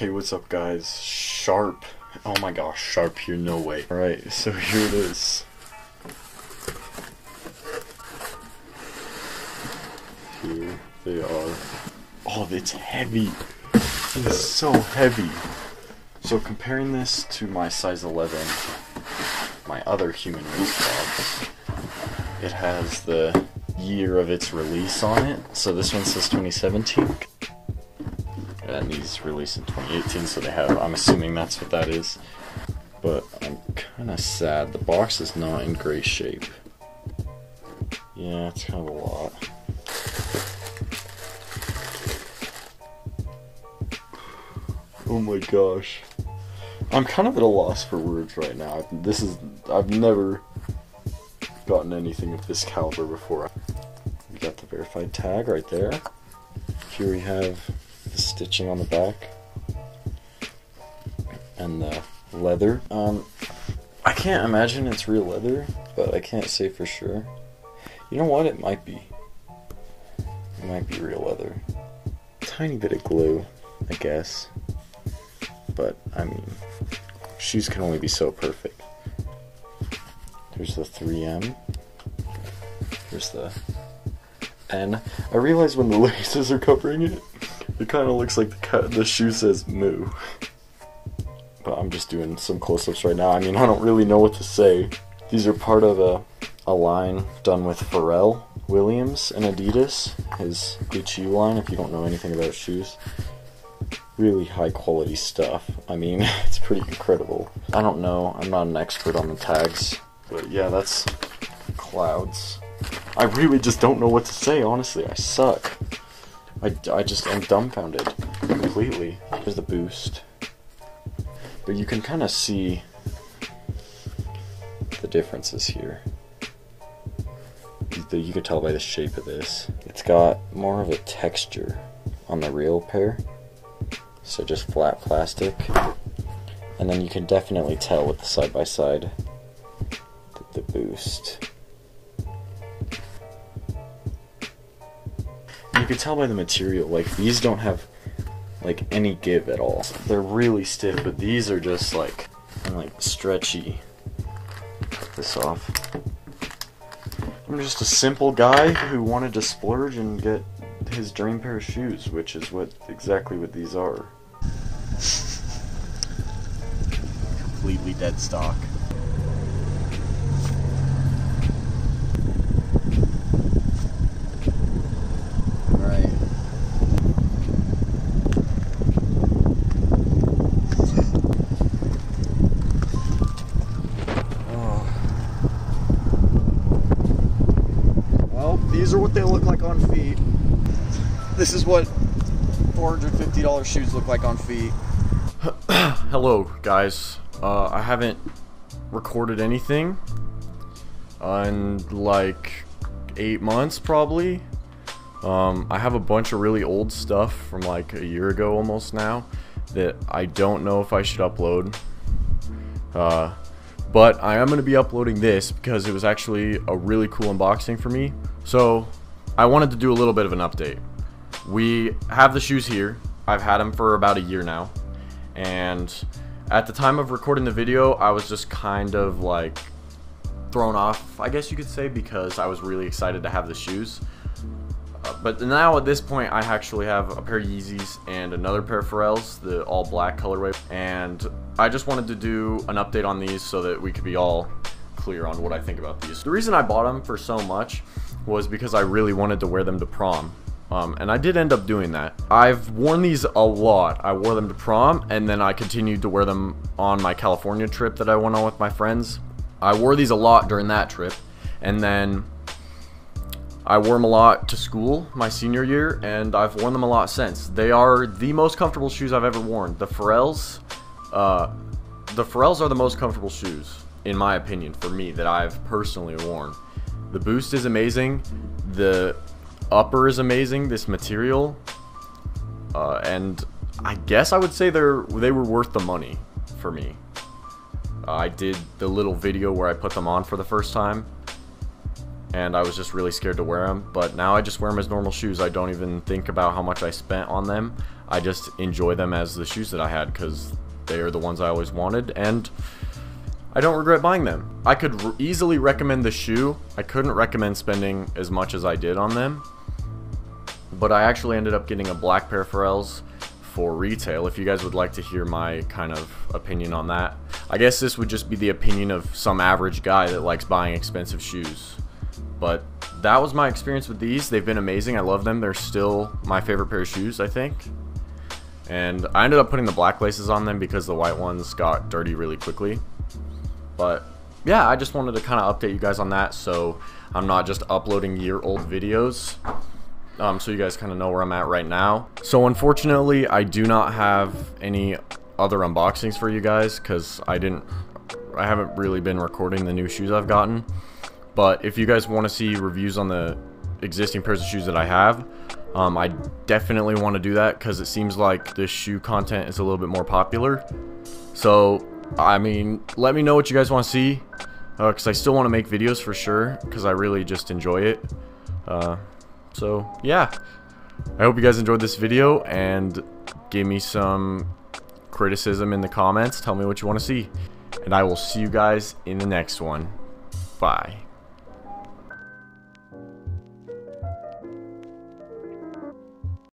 Hey, what's up guys? Sharp. Oh my gosh, Sharp here, no way. Alright, so here it is. Here they are. Oh, it's heavy. It's so heavy. So comparing this to my size 11, my other human race box, it has the year of its release on it. So this one says 2017. And these released in 2018, so they have, I'm assuming that's what that is. But I'm kind of sad. The box is not in great shape. Yeah, it's kind of a lot. Oh my gosh. I'm kind of at a loss for words right now. I've never gotten anything of this caliber before. We got the verified tag right there. Here we have the stitching on the back and the leather. I can't imagine it's real leather, but I can't say for sure. You know what? It might be. It might be real leather. Tiny bit of glue, I guess. But I mean, shoes can only be so perfect. There's the 3M. There's the N. I realize when the laces are covering it, it kind of looks like the shoe says moo. But I'm just doing some close-ups right now. I mean, I don't really know what to say. These are part of a line done with Pharrell Williams and Adidas, his HU line, if you don't know anything about shoes. Really high quality stuff. I mean, it's pretty incredible. I don't know, I'm not an expert on the tags. But yeah, that's clouds. I really just don't know what to say, honestly. I suck. I just am dumbfounded completely. Here's the boost. But you can kind of see the differences here. You can tell by the shape of this. It's got more of a texture on the real pair. So just flat plastic. And then you can definitely tell with the side-by-side the boost. You can tell by the material, like these don't have like any give at all. They're really stiff, but these are just like stretchy. Cut this off. I'm just a simple guy who wanted to splurge and get his dream pair of shoes, which is exactly what these are. Completely dead stock. Alright. Well, these are what they look like on feet. This is what $450 shoes look like on feet. Hello guys, I haven't recorded anything in like 8 months probably. I have a bunch of really old stuff from like a year ago almost now that I don't know if I should upload. But I am going to be uploading this because it was actually a really cool unboxing for me. So I wanted to do a little bit of an update. We have the shoes here. I've had them for about a year now. And at the time of recording the video, I was just kind of like thrown off, I guess you could say, because I was really excited to have the shoes. But now at this point, I actually have a pair of Yeezys and another pair of Pharrells, the all black colorway. And I just wanted to do an update on these so that we could be all clear on what I think about these. The reason I bought them for so much was because I really wanted to wear them to prom. And I did end up doing that. I've worn these a lot. I wore them to prom, and then I continued to wear them on my California trip that I went on with my friends. I wore these a lot during that trip, and then I wore them a lot to school my senior year, and I've worn them a lot since. They are the most comfortable shoes I've ever worn. The Pharrells are the most comfortable shoes, in my opinion, for me, that I've personally worn. The boost is amazing. The upper is amazing, this material, and I guess I would say they were worth the money for me. I did the little video where I put them on for the first time, and I was just really scared to wear them, but now I just wear them as normal shoes. I don't even think about how much I spent on them. I just enjoy them as the shoes that I had because they are the ones I always wanted, and I don't regret buying them. I could easily recommend the shoe. I couldn't recommend spending as much as I did on them, but I actually ended up getting a black pair of Pharrells for retail. If you guys would like to hear my kind of opinion on that, I guess this would just be the opinion of some average guy that likes buying expensive shoes. But that was my experience with these. They've been amazing. I love them. They're still my favorite pair of shoes, I think. And I ended up putting the black laces on them because the white ones got dirty really quickly. But yeah, I just wanted to kind of update you guys on that, so I'm not just uploading year-old videos. So you guys kind of know where I'm at right now. So unfortunately, I do not have any other unboxings for you guys because I haven't really been recording the new shoes I've gotten. But if you guys want to see reviews on the existing pairs of shoes that I have, I definitely want to do that because it seems like this shoe content is a little bit more popular. So I mean, let me know what you guys want to see, because I still want to make videos for sure, because I really just enjoy it. So yeah, I hope you guys enjoyed this video, and give me some criticism in the comments. Tell me what you want to see, and I will see you guys in the next one. Bye.